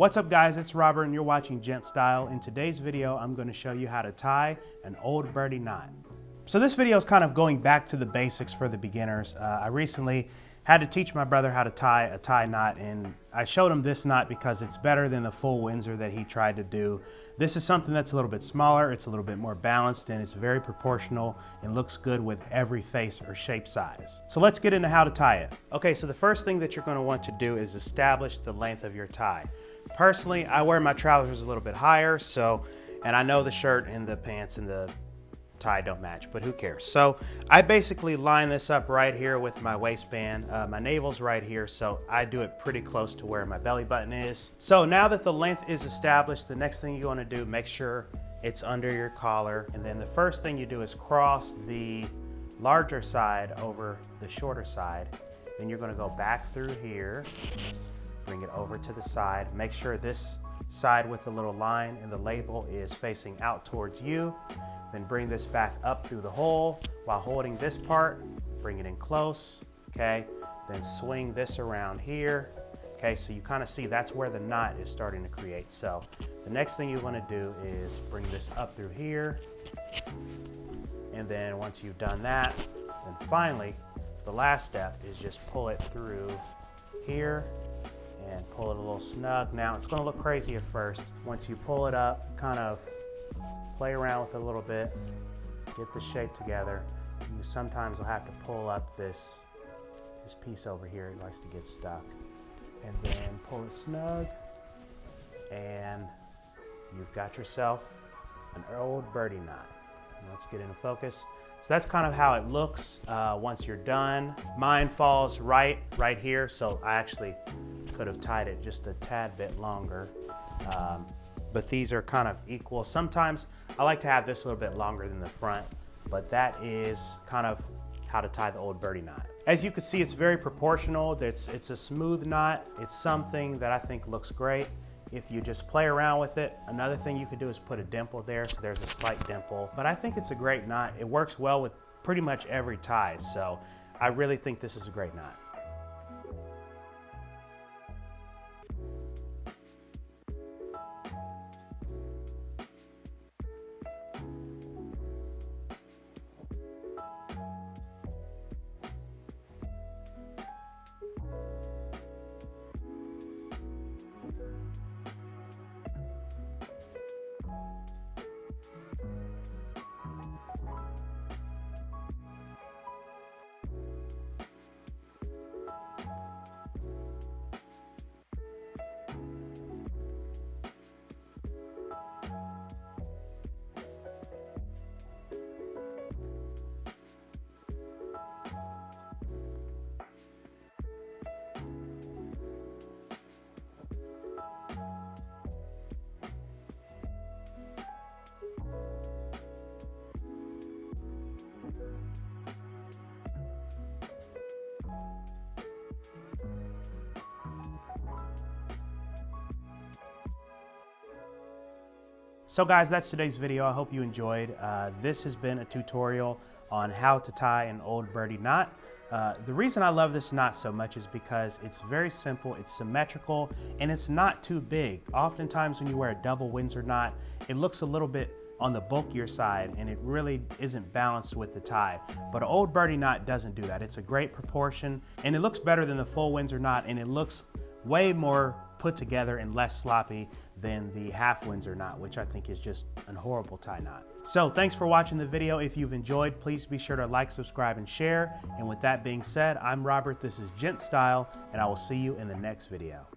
What's up guys, it's Robert and you're watching Gent Style. In today's video, I'm going to show you how to tie an Old Bertie knot. So this video is kind of going back to the basics for the beginners. I recently had to teach my brother how to tie a tie knot, and I showed him this knot because it's better than the full Windsor that he tried to do. This is something that's a little bit smaller, it's a little bit more balanced, and it's very proportional and looks good with every face or shape size. So let's get into how to tie it. Okay, so the first thing that you're going to want to do is establish the length of your tie. Personally, I wear my trousers a little bit higher, and I know the shirt and the pants and the tie don't match, but who cares? So I basically line this up right here with my waistband. My navel's right here, so I do it pretty close to where my belly button is. So now that the length is established, the next thing you want to do, make sure it's under your collar. And then the first thing you do is cross the larger side over the shorter side. Then you're going to go back through here, bring it over to the side. Make sure this side with the little line and the label is facing out towards you. Then bring this back up through the hole while holding this part, bring it in close, okay? Then swing this around here, okay? So you kind of see that's where the knot is starting to create. So the next thing you want to do is bring this up through here. And then once you've done that, then finally, the last step is just pull it through here and pull it a little snug. Now it's gonna look crazy at first. Once you pull it up, kind of play around with it a little bit, get the shape together. You sometimes will have to pull up this piece over here. It likes to get stuck. And then pull it snug, and you've got yourself an Old Bertie knot. Let's get into focus. So that's kind of how it looks once you're done. Mine falls right here, so I actually could have tied it just a tad bit longer. But these are kind of equal. Sometimes I like to have this a little bit longer than the front, but that is kind of how to tie the Old Bertie knot. As you can see, it's very proportional. It's a smooth knot. It's something that I think looks great if you just play around with it. Another thing you could do is put a dimple there, so there's a slight dimple. But I think it's a great knot. It works well with pretty much every tie, so I really think this is a great knot. So guys, that's today's video. I hope you enjoyed. This has been a tutorial on how to tie an Old Bertie knot. The reason I love this knot so much is because it's very simple, it's symmetrical, and it's not too big. Oftentimes when you wear a double Windsor knot, it looks a little bit on the bulkier side and it really isn't balanced with the tie. But an Old Bertie knot doesn't do that. It's a great proportion and it looks better than the full Windsor knot, and it looks way more put together and less sloppy than the Half Windsor knot, which I think is just a horrible tie knot. So thanks for watching the video. If you've enjoyed, please be sure to like, subscribe, and share. And with that being said, I'm Robert, this is Gent Style, and I will see you in the next video.